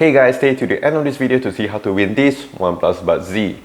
Hey guys, stay to the end of this video to see how to win this OnePlus Buds Z.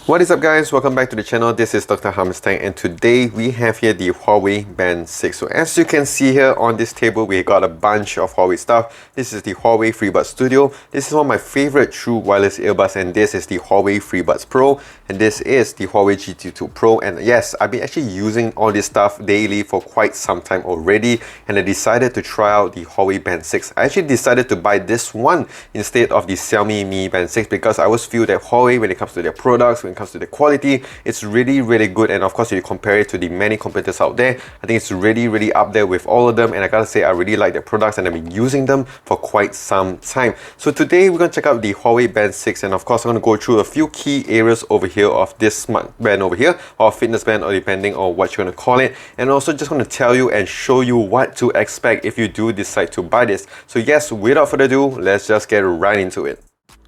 What is up guys, welcome back to the channel. This is Dr. Hammerstein and today we have here the Huawei Band 6. So as you can see here on this table, we got a bunch of Huawei stuff. This is the Huawei FreeBuds Studio. This is one of my favorite true wireless earbuds, and this is the Huawei FreeBuds Pro, and this is the Huawei GT2 Pro. And yes, I've been actually using all this stuff daily for quite some time already, and I decided to try out the Huawei Band 6. I actually decided to buy this one instead of the Xiaomi Mi Band 6 because I always feel that Huawei, when it comes to their products, when it comes to the quality, it's really good. And of course, if you compare it to the many competitors out there, I think it's really up there with all of them. And I gotta say, I really like their products and I've been using them for quite some time. So today we're gonna check out the Huawei Band 6, and of course I'm gonna go through a few key areas over here of this smart band over here, or fitness band, or depending on what you're gonna call it. And also just gonna tell you and show you what to expect if you do decide to buy this. So yes, without further ado, let's just get right into it.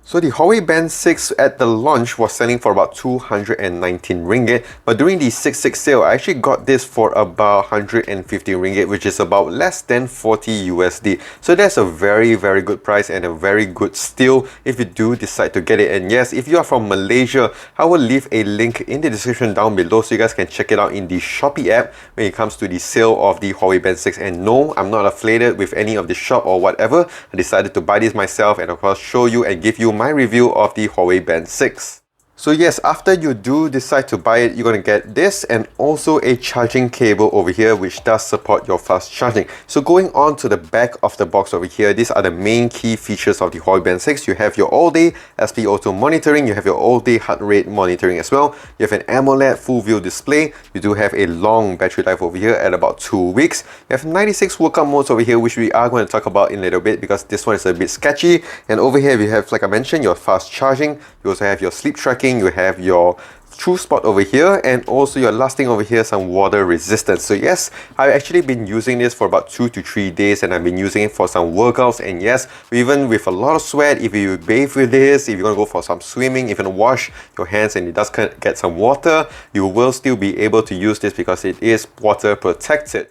So the Huawei Band 6 at the launch was selling for about 219 ringgit, but during the 6/6 sale, I actually got this for about 150 ringgit, which is about less than 40 USD. So that's a very good price and a very good steal if you do decide to get it. And yes, if you are from Malaysia, I will leave a link in the description down below so you guys can check it out in the Shopee app when it comes to the sale of the Huawei Band 6. And no, I'm not affiliated with any of the shop or whatever. I decided to buy this myself and of course show you and give you my review of the Huawei Band 6. So yes, after you do decide to buy it, you're going to get this and also a charging cable over here which does support your fast charging. So going on to the back of the box over here, these are the main key features of the Huawei Band 6. You have your all-day SpO2 monitoring, you have your all-day heart rate monitoring as well. You have an AMOLED full view display. You do have a long battery life over here at about 2 weeks. You have 96 workout modes over here, which we are going to talk about in a little bit because this one is a bit sketchy. And over here we have, like I mentioned, your fast charging. You also have your sleep tracking. You have your true spot over here, and also your last thing over here, some water resistance. So yes, I've actually been using this for about 2 to 3 days, and I've been using it for some workouts. And yes, even with a lot of sweat, if you bathe with this, if you're gonna go for some swimming, if you're gonna wash your hands and it does get some water, you will still be able to use this because it is water protected.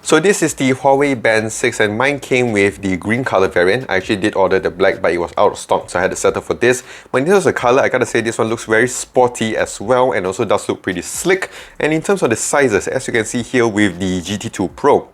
So this is the Huawei Band 6 and mine came with the green color variant. I actually did order the black, but it was out of stock, so I had to settle for this. But in terms of the color, I gotta say this one looks very sporty as well, and also does look pretty slick. And in terms of the sizes, as you can see here with the GT2 Pro,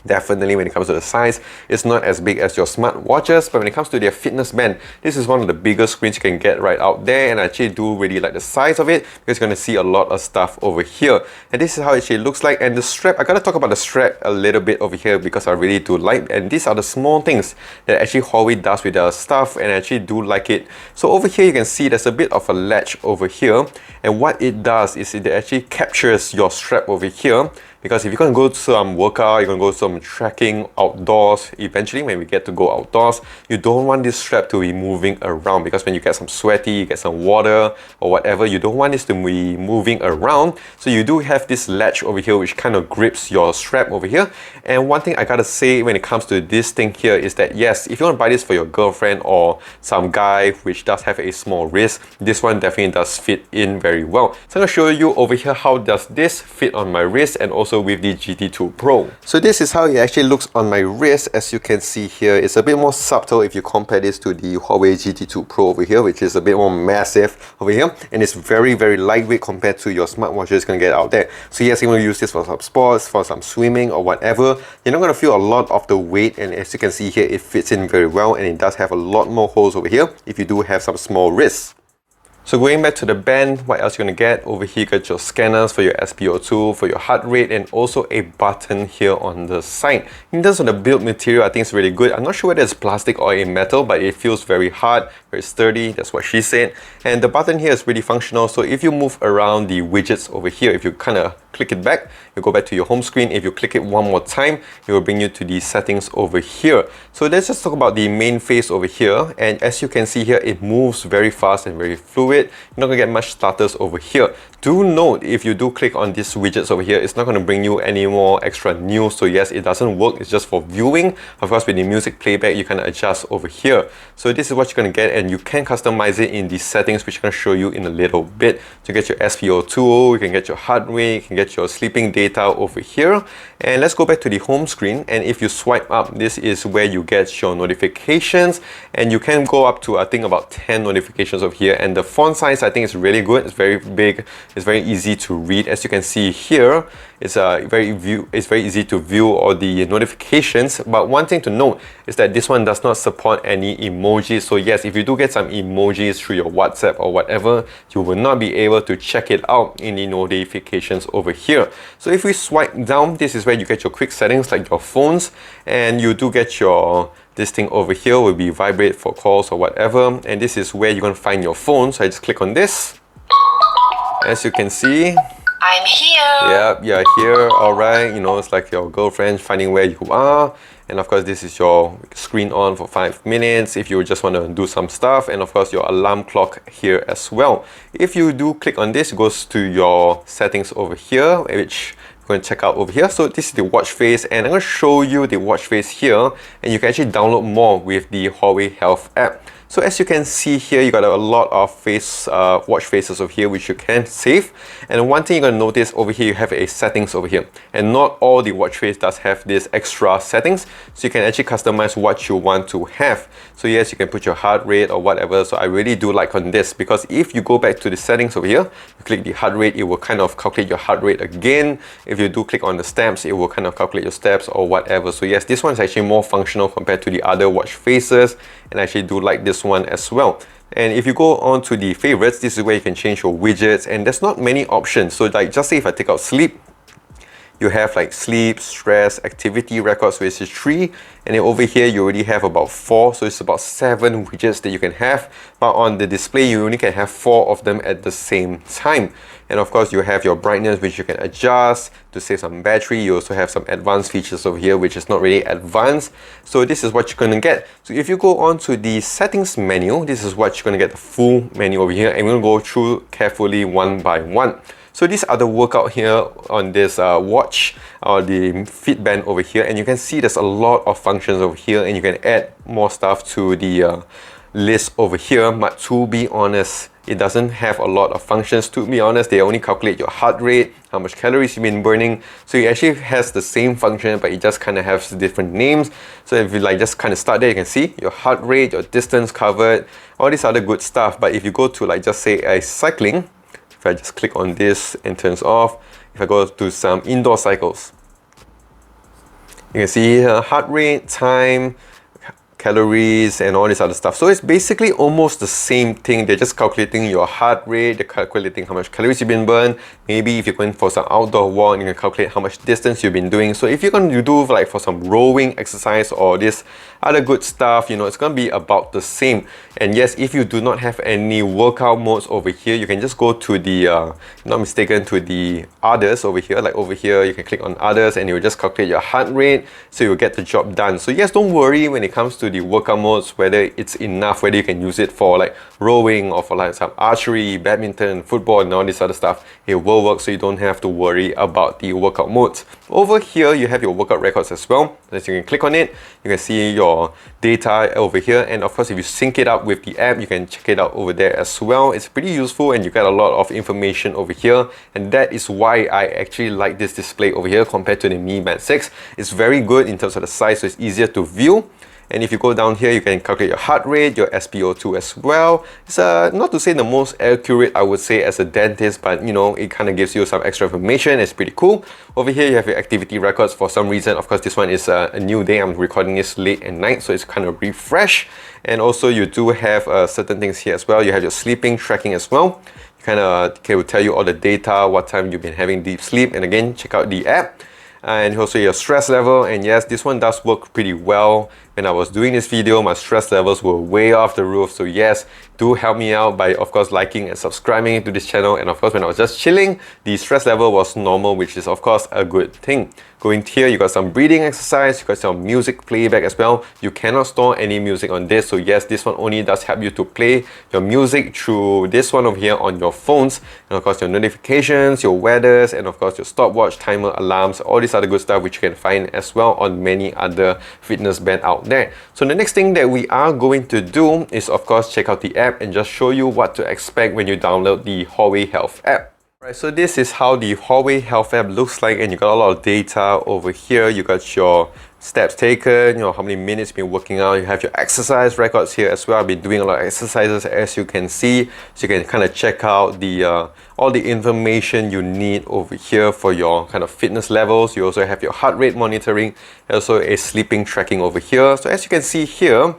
definitely when it comes to the size, it's not as big as your smartwatches, but when it comes to their fitness band, this is one of the biggest screens you can get right out there, and I actually do really like the size of it because you're going to see a lot of stuff over here. And this is how it actually looks like. And the strap, I gotta talk about the strap a little bit over here because I really do like, and these are the small things that actually Huawei does with their stuff, and I actually do like it. So over here you can see there's a bit of a latch over here, and what it does is it actually captures your strap over here. Because if you're going to go to some workout, you're going to go to some trekking outdoors, eventually when we get to go outdoors, you don't want this strap to be moving around, because when you get some sweaty, you get some water or whatever, you don't want this to be moving around. So you do have this latch over here which kind of grips your strap over here. And one thing I gotta say when it comes to this thing here is that yes, if you want to buy this for your girlfriend or some guy which does have a small wrist, this one definitely does fit in very well. So I'm going to show you over here how does this fit on my wrist and also with the GT2 Pro. So this is how it actually looks on my wrist. As you can see here, it's a bit more subtle if you compare this to the Huawei GT2 Pro over here, which is a bit more massive over here, and it's very lightweight compared to your smartwatch is going to get out there. So yes, you're going to use this for some sports, for some swimming or whatever. You're not going to feel a lot of the weight, and as you can see here, it fits in very well, and it does have a lot more holes over here if you do have some small wrists. So going back to the band, what else you're going to get? Over here you got your scanners for your SpO2, for your heart rate, and also a button here on the side. In terms of the build material, I think it's really good. I'm not sure whether it's plastic or a metal, but it feels very hard, very sturdy. That's what she said. And the button here is really functional. So if you move around the widgets over here, if you kind of click it back, you go back to your home screen. If you click it one more time, it will bring you to the settings over here. So let's just talk about the main face over here. And as you can see here, it moves very fast and very fluid. You're not going to get much stutters over here. Do note, if you do click on these widgets over here, it's not going to bring you any more extra news. So yes, it doesn't work. It's just for viewing. Of course, with the music playback, you can adjust over here. So this is what you're going to get, and you can customize it in the settings, which I'm going to show you in a little bit. To get your SpO2, you can get your heart rate, you can get your sleeping data over here. And let's go back to the home screen, and if you swipe up, this is where you get your notifications, and you can go up to I think about 10 notifications over here. And the font size, I think, is really good. It's very big, it's very easy to read. As you can see here, it's very easy to view all the notifications. But one thing to note is that this one does not support any emojis. So yes, if you do get some emojis through your WhatsApp or whatever, you will not be able to check it out in the notifications over here. So if we swipe down, this is where you get your quick settings like your phones, and you do get your this thing over here will be vibrate for calls or whatever, and this is where you're going to find your phone. So I just click on this. As you can see, I'm here. Yep, you're here, alright. You know, it's like your girlfriend finding where you are. And of course, this is your screen on for 5 minutes if you just want to do some stuff. And of course, your alarm clock here as well. If you do click on this, it goes to your settings over here, which you're going to check out over here. So this is the watch face, and I'm going to show you the watch face here. And you can actually download more with the Huawei Health app. So as you can see here, you got a lot of watch faces over here which you can save. And one thing you're going to notice over here, you have a settings over here. And not all the watch face does have this extra settings. So you can actually customize what you want to have. So yes, you can put your heart rate or whatever. So I really do like on this, because if you go back to the settings over here, you click the heart rate, it will kind of calculate your heart rate again. If you do click on the steps, it will kind of calculate your steps or whatever. So yes, this one is actually more functional compared to the other watch faces. And I actually do like this one as well. And if you go on to the favorites, this is where you can change your widgets, and there's not many options. So like, just say if I take out sleep, you have like sleep, stress, activity records, which is 3, and then over here you already have about 4, so it's about 7 widgets that you can have. But on the display, you only can have 4 of them at the same time. And of course, you have your brightness, which you can adjust to save some battery. You also have some advanced features over here, which is not really advanced. So this is what you're going to get. So if you go on to the settings menu, this is what you're going to get, the full menu over here. And we're going to go through carefully one by one. So these are the workout here on this watch, or the Fitband over here, and you can see there's a lot of functions over here, and you can add more stuff to the list over here. But to be honest, it doesn't have a lot of functions. To be honest, they only calculate your heart rate, how much calories you've been burning. So it actually has the same function, but it just kind of has different names. So if you like just kind of start there, you can see your heart rate, your distance covered, all this other good stuff. But if you go to like just say a cycling, if I just click on this and turns off, if I go to some indoor cycles, you can see here heart rate, time, calories, and all this other stuff. So it's basically almost the same thing. They're just calculating your heart rate, they're calculating how much calories you've been burned. Maybe if you're going for some outdoor walk, you can calculate how much distance you've been doing. So if you're going to do like for some rowing exercise or this other good stuff, you know, it's going to be about the same. And yes, if you do not have any workout modes over here, you can just go to the, not mistaken, to the others over here. Like over here, you can click on others and it will just calculate your heart rate, so you'll get the job done. So yes, don't worry when it comes to the workout modes, whether it's enough, whether you can use it for like rowing or for like some archery, badminton, football, and all this other stuff. It will work, so you don't have to worry about the workout modes. Over here, you have your workout records as well. As you can click on it, you can see your data over here, and of course if you sync it up with the app, you can check it out over there as well. It's pretty useful, and you get a lot of information over here, and that is why I actually like this display over here compared to the Mi Band 6. It's very good in terms of the size, so it's easier to view. And if you go down here, you can calculate your heart rate, your SpO2 as well. It's not to say the most accurate, I would say, as a dentist, but you know, it kind of gives you some extra information. It's pretty cool. Over here, you have your activity records. For some reason, of course, this one is a new day. I'm recording this late at night, so it's kind of refresh. And also, you do have certain things here as well. You have your sleeping tracking as well. You kind of will tell you all the data, what time you've been having deep sleep. And again, check out the app. And also your stress level, and yes, this one does work pretty well. When I was doing this video, my stress levels were way off the roof, so yes, do help me out by of course liking and subscribing to this channel. And of course, when I was just chilling, the stress level was normal, which is of course a good thing. Going here, you got some breathing exercise, you got some music playback as well. You cannot store any music on this, so yes, this one only does help you to play your music through this one over here on your phones. And of course your notifications, your weathers, and of course your stopwatch, timer, alarms, all this other good stuff which you can find as well on many other fitness band out there. So the next thing that we are going to do is of course check out the app and just show you what to expect when you download the Huawei Health app. Right, so this is how the Huawei Health app looks like, and you got a lot of data over here. You got your steps taken, how many minutes you've been working out. You have your exercise records here as well. I've been doing a lot of exercises, as you can see, so you can kind of check out the all the information you need over here for your kind of fitness levels. You also have your heart rate monitoring, also a sleeping tracking over here. So as you can see here,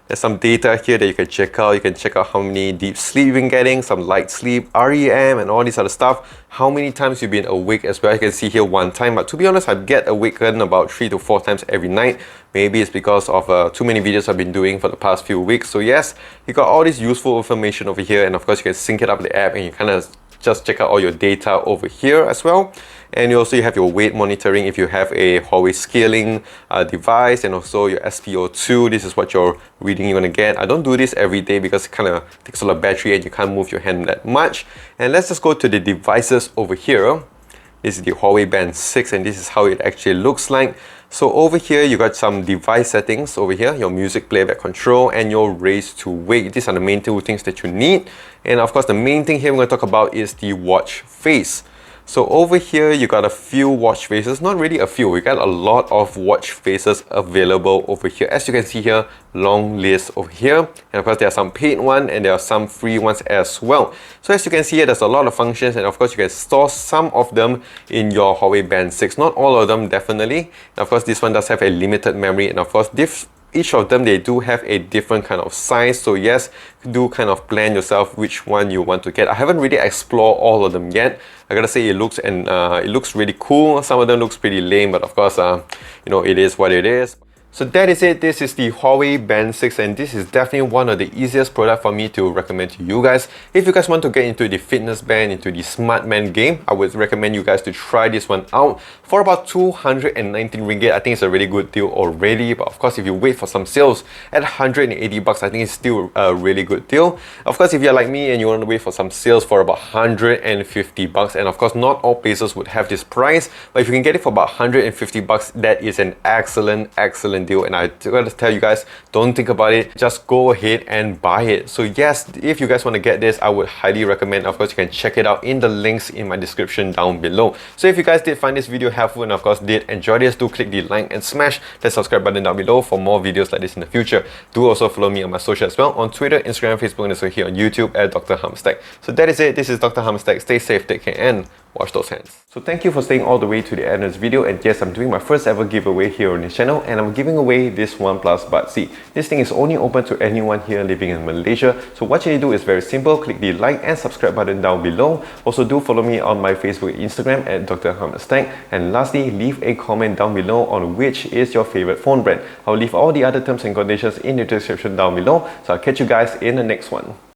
there's some data here that you can check out. You can check out how many deep sleep you've been getting, some light sleep, REM, and all this other stuff. How many times you've been awake as well. You can see here one time, but to be honest, I get awakened about 3 to 4 times every night. Maybe it's because of too many videos I've been doing for the past few weeks. So yes, you got all this useful information over here, and of course you can sync it up with the app and you kind of just check out all your data over here as well. And you also have your weight monitoring if you have a Huawei scaling device, and also your SpO2. This is what you're reading you're gonna get. I don't do this every day because it kind of takes a lot of battery and you can't move your hand that much. And let's just go to the devices over here. This is the Huawei Band 6, and this is how it actually looks like. So over here, you got some device settings over here, your music playback control and your raise to wake. These are the main two things that you need. And of course, the main thing here we're going to talk about is the watch face. So over here, you got a few watch faces, not really a few, we got a lot of watch faces available over here. As you can see here, long list over here. And of course, there are some paid ones and there are some free ones as well. So as you can see here, there's a lot of functions, and of course, you can store some of them in your Huawei Band 6. Not all of them, definitely. And of course, this one does have a limited memory, and of course, each of them, they do have a different kind of size. So yes, do kind of plan yourself which one you want to get. I haven't really explored all of them yet. I gotta say, it looks really cool. Some of them looks pretty lame, but of course, it is what it is. So that is it. This is the Huawei Band 6, and this is definitely one of the easiest products for me to recommend to you guys. If you guys want to get into the fitness band, into the Smartband game, I would recommend you guys to try this one out for about 219 ringgit. I think it's a really good deal already, but of course, if you wait for some sales at 180 bucks, I think it's still a really good deal. Of course, if you're like me and you want to wait for some sales for about 150 bucks, and of course, not all places would have this price, but if you can get it for about 150 bucks, that is an excellent deal. And I gotta tell you guys, don't think about it, just go ahead and buy it. So yes, if you guys want to get this, I would highly recommend. Of course, you can check it out in the links in my description down below. So if you guys did find this video helpful and of course did enjoy this, do click the like and smash that subscribe button down below for more videos like this in the future. Do also follow me on my social as well, on Twitter, Instagram, Facebook, and also here on YouTube at Dr. Hamstack. So that is it. This is Dr. Hamstack. Stay safe, take care, and wash those hands. So thank you for staying all the way to the end of this video. And yes, I'm doing my first ever giveaway here on this channel, and I'm giving away this OnePlus Buds C. This thing is only open to anyone here living in Malaysia. So what you need to do is very simple. Click the like and subscribe button down below. Also do follow me on my Facebook and Instagram at Dr. Hamstack. And lastly, leave a comment down below on which is your favorite phone brand. I'll leave all the other terms and conditions in the description down below. So I'll catch you guys in the next one.